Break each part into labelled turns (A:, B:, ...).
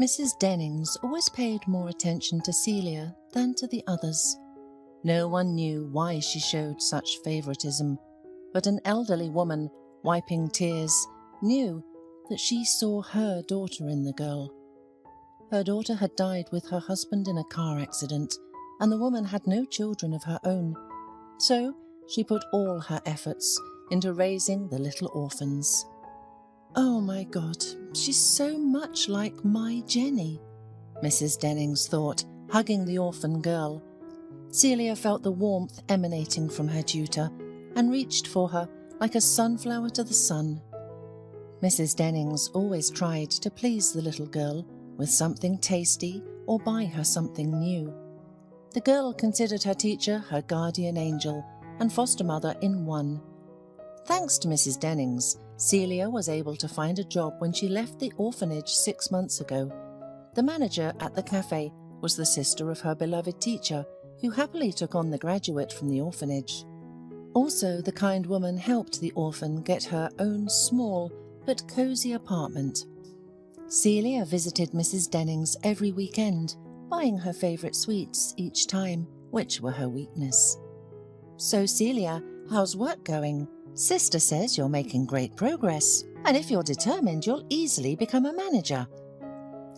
A: Mrs. Dennings always paid more attention to Celia than to the others. No one knew why she showed such favoritism, but an elderly woman, wiping tears, knew that she saw her daughter in the girl. Her daughter had died with her husband in a car accident, and the woman had no children of her own, so she put all her efforts into raising the little orphans. "Oh my God, she's so much like my Jenny," Mrs. Dennings thought, hugging the orphan girl. Celia felt the warmth emanating from her tutor and reached for her like a sunflower to the sun. Mrs. Dennings always tried to please the little girl with something tasty or buy her something new. The girl considered her teacher her guardian angel and foster mother in one. Thanks to Mrs. Dennings, Celia was able to find a job when she left the orphanage 6 months ago. The manager at the cafe was the sister of her beloved teacher, who happily took on the graduate from the orphanage. Also, the kind woman helped the orphan get her own small but cosy apartment. Celia visited Mrs. Dennings every weekend, buying her favourite sweets each time, which were her weakness. "So, Celia, how's work going? Sister says you're making great progress, and if you're determined, you'll easily become a manager."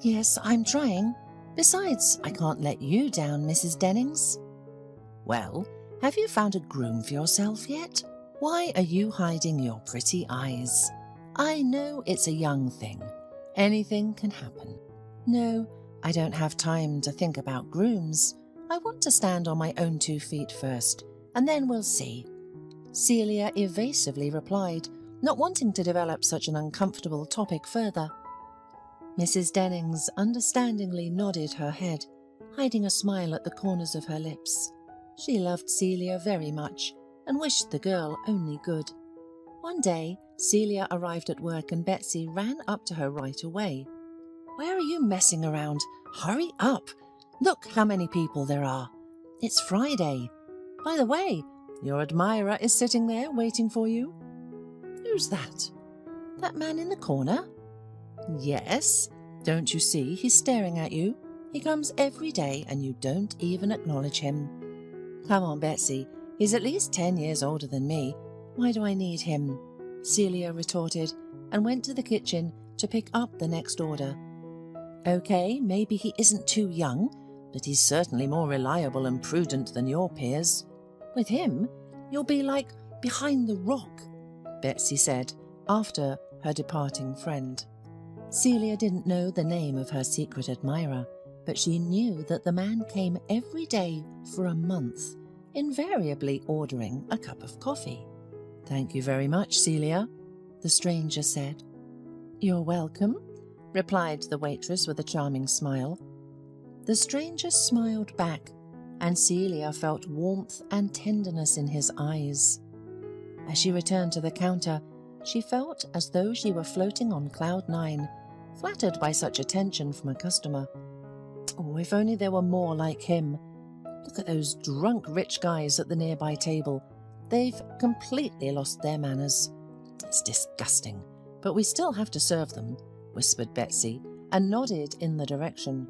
A: "Yes, I'm trying. Besides, I can't let you down, Mrs. Dennings." "Well, have you found a groom for yourself yet? Why are you hiding your pretty eyes? I know it's a young thing. Anything can happen." "No, I don't have time to think about grooms. I want to stand on my own 2 feet first, and then we'll see," Celia evasively replied, not wanting to develop such an uncomfortable topic further. Mrs. Dennings understandingly nodded her head, hiding a smile at the corners of her lips. She loved Celia very much and wished the girl only good. One day, Celia arrived at work and Betsy ran up to her right away. "Where are you messing around? Hurry up! Look how many people there are. It's Friday. By the way, your admirer is sitting there waiting for you." "Who's that? That man in the corner?" "Yes. Don't you see he's staring at you? He comes every day and you don't even acknowledge him." "Come on, Betsy. He's at least 10 years older than me. Why do I need him?" Celia retorted and went to the kitchen to pick up the next order. "Okay, maybe he isn't too young, but he's certainly more reliable and prudent than your peers. With him, you'll be like behind the rock," Betsy said after her departing friend. Celia didn't know the name of her secret admirer, but she knew that the man came every day for a month, invariably ordering a cup of coffee. "Thank you very much, Celia," the stranger said. "You're welcome," replied the waitress with a charming smile. The stranger smiled back, and Celia felt warmth and tenderness in his eyes. As she returned to the counter, she felt as though she were floating on cloud 9, flattered by such attention from a customer. Oh, if only there were more like him. Look at those drunk rich guys at the nearby table. They've completely lost their manners. It's disgusting, but we still have to serve them, whispered Betsy, and nodded in the direction.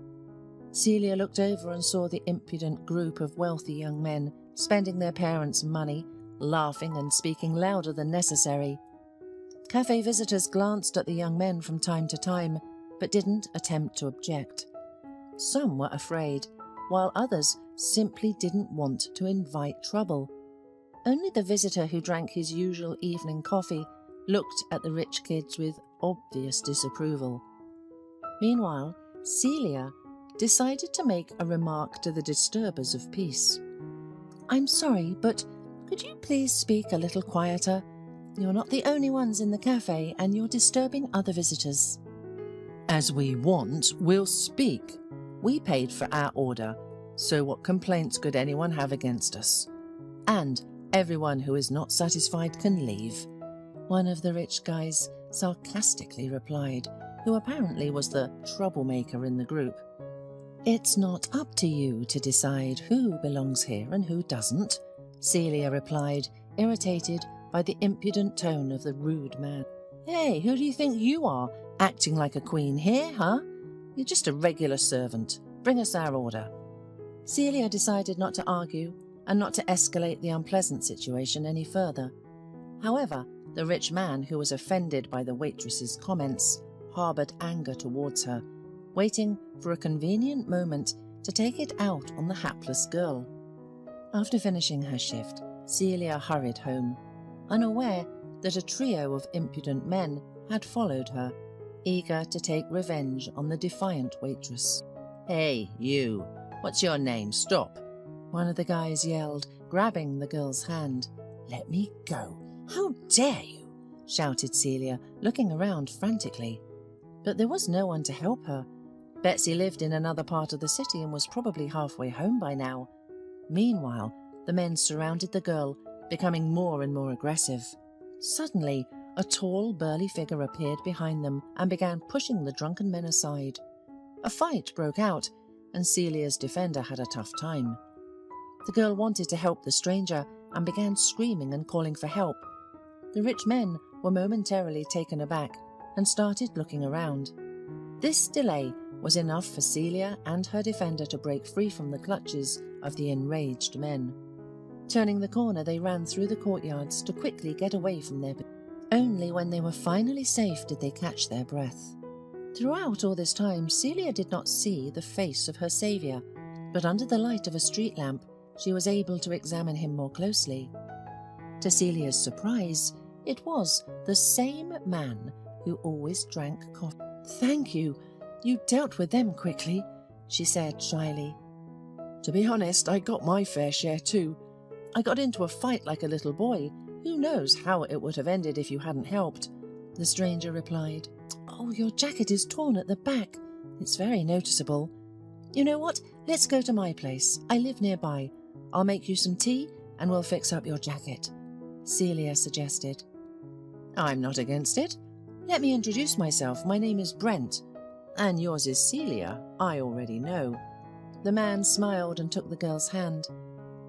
A: Celia looked over and saw the impudent group of wealthy young men spending their parents' money, laughing and speaking louder than necessary. Cafe visitors glanced at the young men from time to time, but didn't attempt to object. Some were afraid, while others simply didn't want to invite trouble. Only the visitor who drank his usual evening coffee looked at the rich kids with obvious disapproval. Meanwhile, Celia decided to make a remark to the disturbers of peace. "I'm sorry, but could you please speak a little quieter? You're not the only ones in the cafe, and you're disturbing other visitors." "As we want, we'll speak. We paid for our order, so what complaints could anyone have against us? And everyone who is not satisfied can leave," one of the rich guys sarcastically replied, who apparently was the troublemaker in the group. "It's not up to you to decide who belongs here and who doesn't," Celia replied, irritated by the impudent tone of the rude man. "Hey, who do you think you are, acting like a queen here, huh?" You're just a regular servant. Bring us our order." Celia decided not to argue and not to escalate the unpleasant situation any further. However, the rich man, who was offended by the waitress's comments, harboured anger towards her, waiting for a convenient moment to take it out on the hapless girl. After finishing her shift, Celia hurried home, unaware that a trio of impudent men had followed her, eager to take revenge on the defiant waitress. "Hey, you! What's your name? Stop!" one of the guys yelled, grabbing the girl's hand. "Let me go! How dare you!" shouted Celia, looking around frantically. But there was no one to help her. Betsy lived in another part of the city and was probably halfway home by now. Meanwhile, the men surrounded the girl, becoming more and more aggressive. Suddenly, a tall, burly figure appeared behind them and began pushing the drunken men aside. A fight broke out, and Celia's defender had a tough time. The girl wanted to help the stranger and began screaming and calling for help. The rich men were momentarily taken aback and started looking around. This delay was enough for Celia and her defender to break free from the clutches of the enraged men. Turning the corner, they ran through the courtyards to quickly get away from their... Only when they were finally safe did they catch their breath. Throughout all this time, Celia did not see the face of her saviour, but under the light of a street lamp, she was able to examine him more closely. To Celia's surprise, it was the same man who always drank coffee. "Thank you. You dealt with them quickly," she said shyly. "To be honest, I got my fair share too. I got into a fight like a little boy. Who knows how it would have ended if you hadn't helped," the stranger replied. "Oh, your jacket is torn at the back. It's very noticeable. You know what? Let's go to my place. I live nearby. I'll make you some tea and we'll fix up your jacket," Celia suggested. "I'm not against it. Let me introduce myself. My name is Brent. And yours is Celia. I already know." The man smiled and took the girl's hand.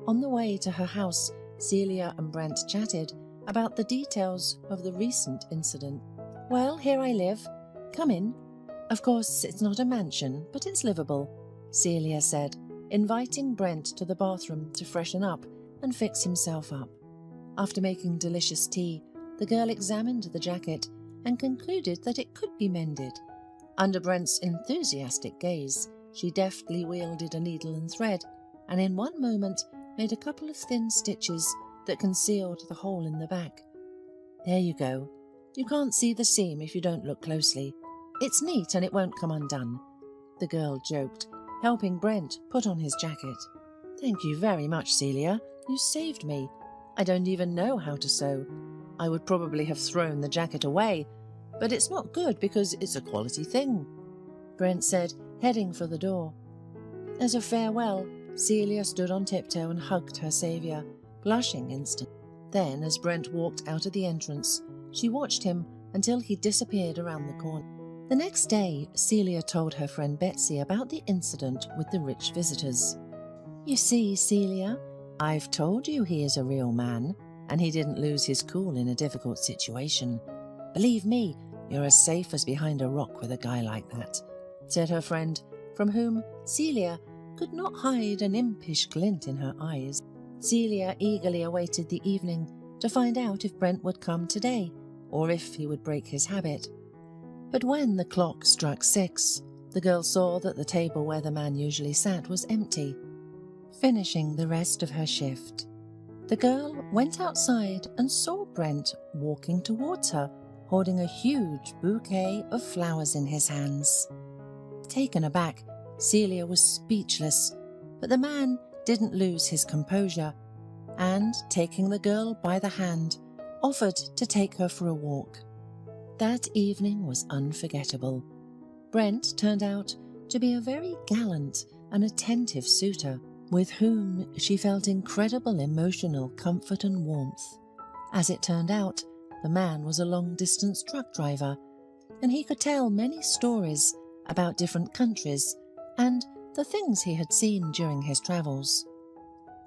A: On the way to her house, Celia and Brent chatted about the details of the recent incident. "Well, here I live. Come in. Of course, it's not a mansion, but it's livable," Celia said, inviting Brent to the bathroom to freshen up and fix himself up. After making delicious tea, the girl examined the jacket and concluded that it could be mended. Under Brent's enthusiastic gaze, she deftly wielded a needle and thread, and in one moment made a couple of thin stitches that concealed the hole in the back. "There you go. You can't see the seam if you don't look closely. It's neat and it won't come undone," the girl joked, helping Brent put on his jacket. "Thank you very much, Celia. You saved me. I don't even know how to sew. I would probably have thrown the jacket away, but it's not good because it's a quality thing," Brent said, heading for the door. As a farewell, Celia stood on tiptoe and hugged her saviour, blushing instantly. Then, as Brent walked out of the entrance, she watched him until he disappeared around the corner. The next day, Celia told her friend Betsy about the incident with the rich visitors. "You see, Celia, I've told you he is a real man, and he didn't lose his cool in a difficult situation. Believe me, you're as safe as behind a rock with a guy like that," said her friend, from whom Celia could not hide an impish glint in her eyes. Celia eagerly awaited the evening to find out if Brent would come today, or if he would break his habit. But when the clock struck 6, the girl saw that the table where the man usually sat was empty. Finishing the rest of her shift, the girl went outside and saw Brent walking towards her, holding a huge bouquet of flowers in his hands. Taken aback, Celia was speechless, but the man didn't lose his composure, and, taking the girl by the hand, offered to take her for a walk. That evening was unforgettable. Brent turned out to be a very gallant and attentive suitor, with whom she felt incredible emotional comfort and warmth. As it turned out, the man was a long-distance truck driver, and he could tell many stories about different countries and the things he had seen during his travels.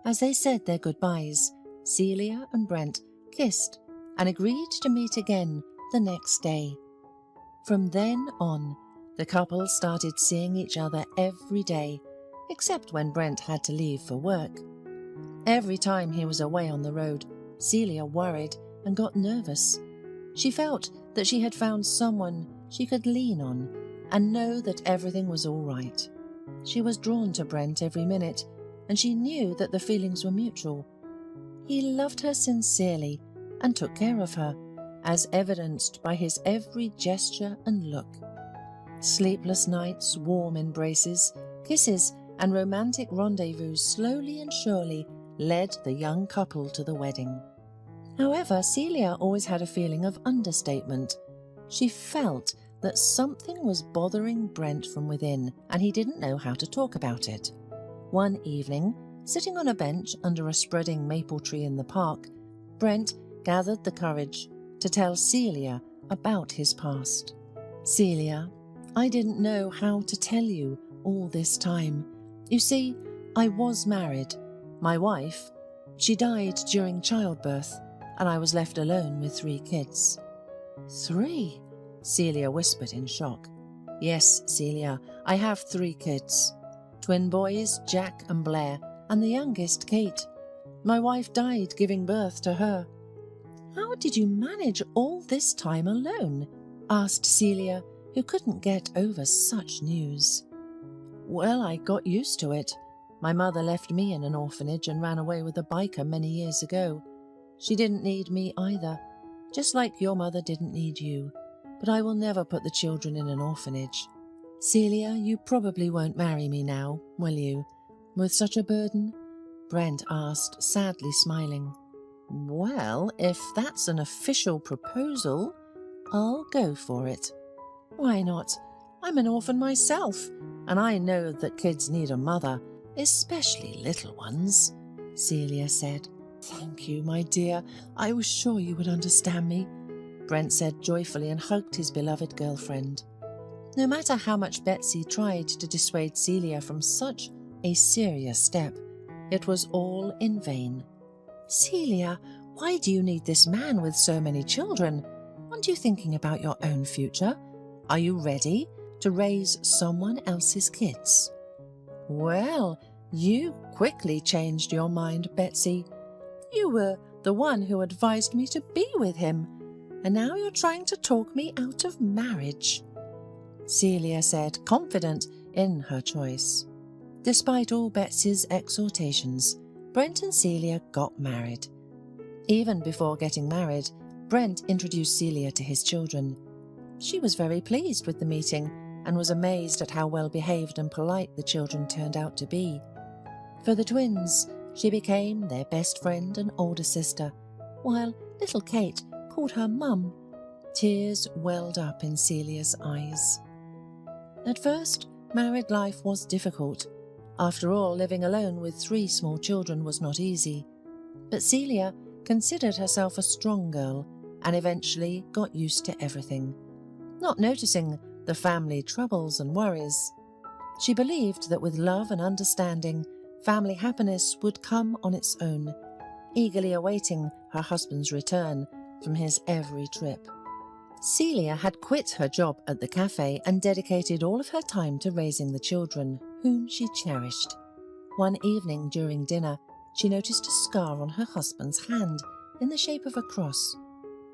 A: As they said their goodbyes, Celia and Brent kissed and agreed to meet again the next day. From then on, The couple started seeing each other every day, except when Brent had to leave for work. Every time he was away on the road, Celia worried and got nervous. She felt that she had found someone she could lean on and know that everything was all right. She was drawn to Brent every minute, and she knew that the feelings were mutual. He loved her sincerely and took care of her, as evidenced by his every gesture and look. Sleepless nights, warm embraces, kisses, and romantic rendezvous slowly and surely led the young couple to the wedding. However, Celia always had a feeling of understatement. She felt that something was bothering Brent from within, and he didn't know how to talk about it. One evening, sitting on a bench under a spreading maple tree in the park, Brent gathered the courage to tell Celia about his past. "Celia, I didn't know how to tell you all this time. You see, I was married. My wife, she died during childbirth, and I was left alone with 3 kids." "3?" Celia whispered in shock. "Yes, Celia, I have 3 kids. Twin boys, Jack and Blair, and the youngest, Kate. My wife died giving birth to her." "How did you manage all this time alone?" asked Celia, who couldn't get over such news. "Well, I got used to it. My mother left me in an orphanage and ran away with a biker many years ago. She didn't need me either, just like your mother didn't need you. But I will never put the children in an orphanage. Celia, you probably won't marry me now, will you, with such a burden?" Brent asked, sadly smiling. "Well, if that's an official proposal, I'll go for it." "Why not? I'm an orphan myself, and I know that kids need a mother, especially little ones," Celia said. "Thank you, my dear. I was sure you would understand me," Brent said joyfully and hugged his beloved girlfriend. No matter how much Betsy tried to dissuade Celia from such a serious step, it was all in vain. "Celia, why do you need this man with so many children? Aren't you thinking about your own future? Are you ready to raise someone else's kids?" "Well, you quickly changed your mind, Betsy. You were the one who advised me to be with him, and now you're trying to talk me out of marriage," Celia said, confident in her choice. Despite all Betsy's exhortations, Brent and Celia got married. Even before getting married, Brent introduced Celia to his children. She was very pleased with the meeting and was amazed at how well behaved and polite the children turned out to be. For the twins, she became their best friend and older sister, while little Kate called her Mum. Tears welled up in Celia's eyes. At first, married life was difficult. After all, living alone with 3 small children was not easy. But Celia considered herself a strong girl and eventually got used to everything, not noticing the family troubles and worries. She believed that with love and understanding, family happiness would come on its own, eagerly awaiting her husband's return from his every trip. Celia had quit her job at the cafe and dedicated all of her time to raising the children, whom she cherished. One evening during dinner, she noticed a scar on her husband's hand in the shape of a cross.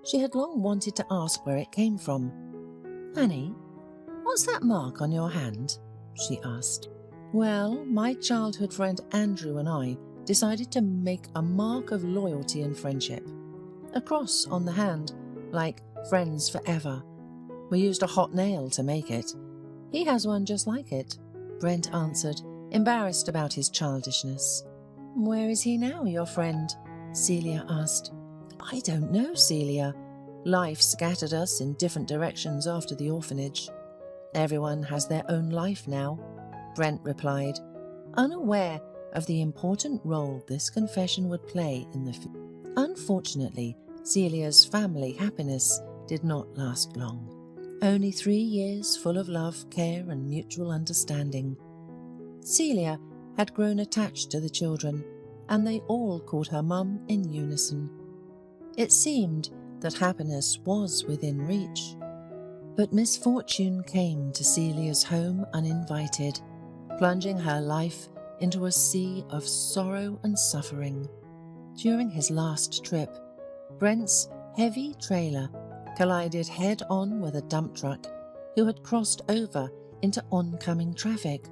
A: She had long wanted to ask where it came from. "Honey, what's that mark on your hand?" she asked. "Well, my childhood friend Andrew and I decided to make a mark of loyalty and friendship. A cross on the hand, like friends forever. We used a hot nail to make it. He has one just like it," Brent answered, embarrassed about his childishness. "Where is he now, your friend?" Celia asked. "I don't know, Celia. Life scattered us in different directions after the orphanage. Everyone has their own life now," Brent replied, unaware of the important role this confession would play in the future. Unfortunately, Celia's family happiness did not last long. Only 3 years full of love, care, and mutual understanding. Celia had grown attached to the children, and they all called her Mum in unison. It seemed that happiness was within reach. But misfortune came to Celia's home uninvited, plunging her life into a sea of sorrow and suffering. During his last trip, Brent's heavy trailer collided head-on with a dump truck who had crossed over into oncoming traffic.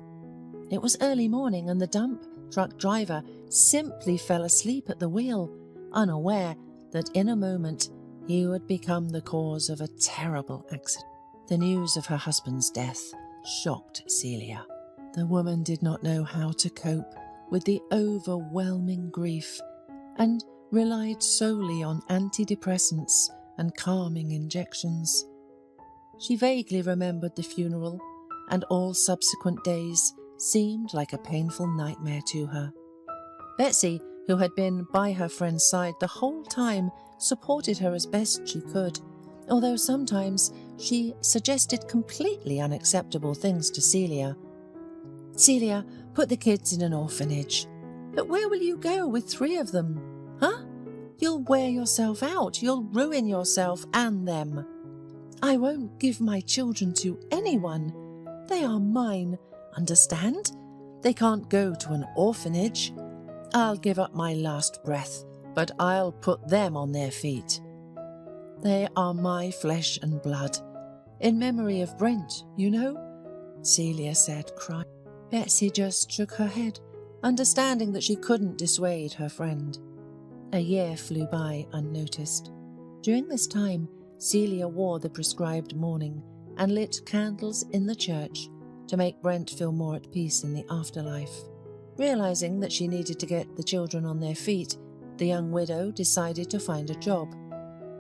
A: It was early morning and the dump truck driver simply fell asleep at the wheel, unaware that in a moment he would become the cause of a terrible accident. The news of her husband's death shocked Celia. The woman did not know how to cope with the overwhelming grief and relied solely on antidepressants and calming injections. She vaguely remembered the funeral, and all subsequent days seemed like a painful nightmare to her. Betsy, who had been by her friend's side the whole time, supported her as best she could, although sometimes she suggested completely unacceptable things to Celia. "Celia, put the kids in an orphanage." "But where will you go with 3 of them? Huh? You'll wear yourself out. You'll ruin yourself and them." "I won't give my children to anyone. They are mine, understand? They can't go to an orphanage. I'll give up my last breath, but I'll put them on their feet. They are my flesh and blood. In memory of Brent, you know," Celia said, crying. Betsy just shook her head, understanding that she couldn't dissuade her friend. A year flew by unnoticed. During this time, Celia wore the prescribed mourning and lit candles in the church to make Brent feel more at peace in the afterlife. Realizing that she needed to get the children on their feet, the young widow decided to find a job.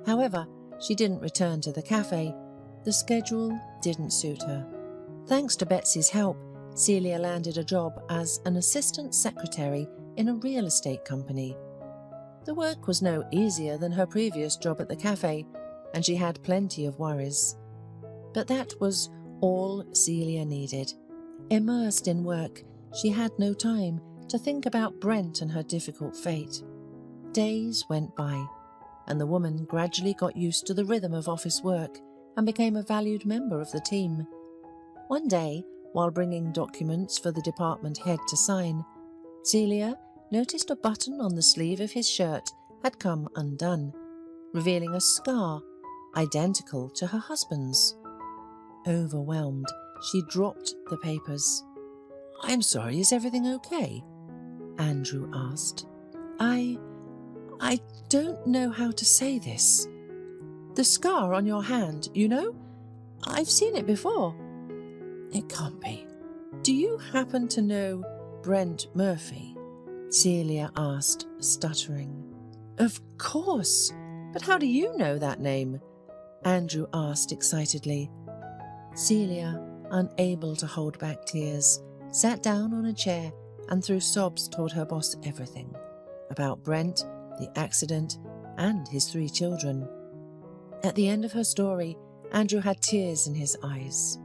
A: However, she didn't return to the cafe. The schedule didn't suit her. Thanks to Betsy's help, Celia landed a job as an assistant secretary in a real estate company. The work was no easier than her previous job at the cafe, and she had plenty of worries. But that was all Celia needed. Immersed in work, she had no time to think about Brent and her difficult fate. Days went by, and the woman gradually got used to the rhythm of office work and became a valued member of the team. One day, while bringing documents for the department head to sign, Celia noticed a button on the sleeve of his shirt had come undone, revealing a scar identical to her husband's. Overwhelmed, she dropped the papers. "I'm sorry, is everything okay?" Andrew asked. I don't know how to say this. The scar on your hand, you know? I've seen it before." "It can't be. Do you happen to know Brent Murphy?" Celia asked, stuttering. "Of course. But how do you know that name?" Andrew asked excitedly. Celia, unable to hold back tears, sat down on a chair and through sobs told her boss everything about Brent, the accident, and his 3 children. At the end of her story, Andrew had tears in his eyes.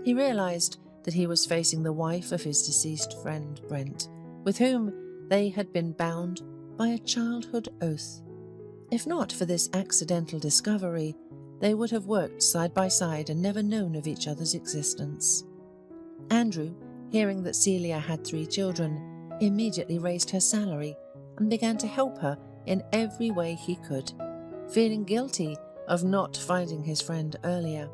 A: He realized that he was facing the wife of his deceased friend, Brent, with whom they had been bound by a childhood oath. If not for this accidental discovery, they would have worked side by side and never known of each other's existence. Andrew, hearing that Celia had 3 children, immediately raised her salary and began to help her in every way he could, feeling guilty of not finding his friend earlier.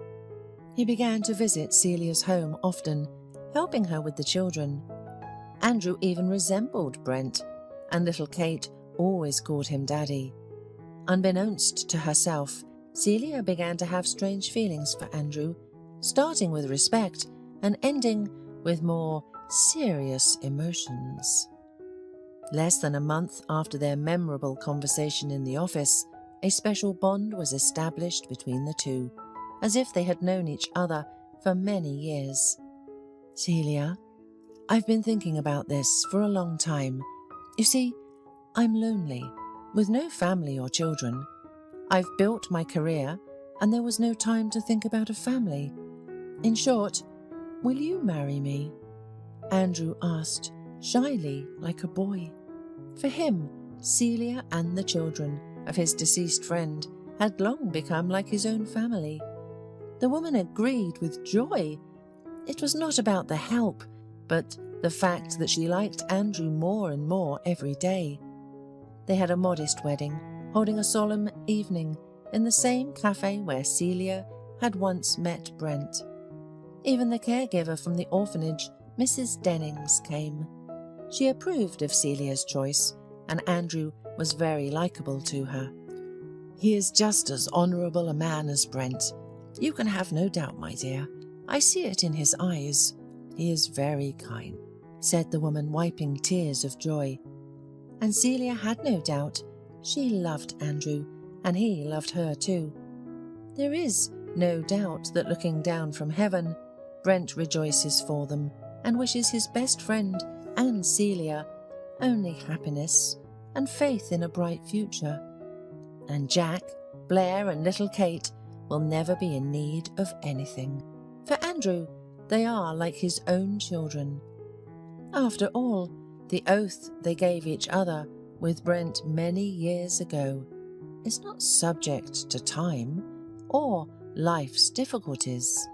A: He began to visit Celia's home often, helping her with the children. Andrew even resembled Brent, and little Kate always called him Daddy. Unbeknownst to herself, Celia began to have strange feelings for Andrew, starting with respect and ending with more serious emotions. Less than a month after their memorable conversation in the office, a special bond was established between the two, as if they had known each other for many years. "Celia, I've been thinking about this for a long time. You see, I'm lonely, with no family or children. I've built my career, and there was no time to think about a family. In short, will you marry me?" Andrew asked, shyly, like a boy. For him, Celia and the children of his deceased friend had long become like his own family. The woman agreed with joy. It was not about the help, but the fact that she liked Andrew more and more every day. They had a modest wedding, holding a solemn evening in the same cafe where Celia had once met Brent. Even the caregiver from the orphanage, Mrs. Dennings, came. She approved of Celia's choice, and Andrew was very likeable to her. "He is just as honourable a man as Brent. You can have no doubt, my dear. I see it in his eyes. He is very kind," said the woman, wiping tears of joy. And Celia had no doubt. She loved Andrew, and he loved her too. There is no doubt that looking down from heaven, Brent rejoices for them and wishes his best friend and Celia only happiness and faith in a bright future. And Jack, Blair and little Kate will never be in need of anything. For Andrew, they are like his own children. After all, the oath they gave each other with Brent many years ago is not subject to time or life's difficulties.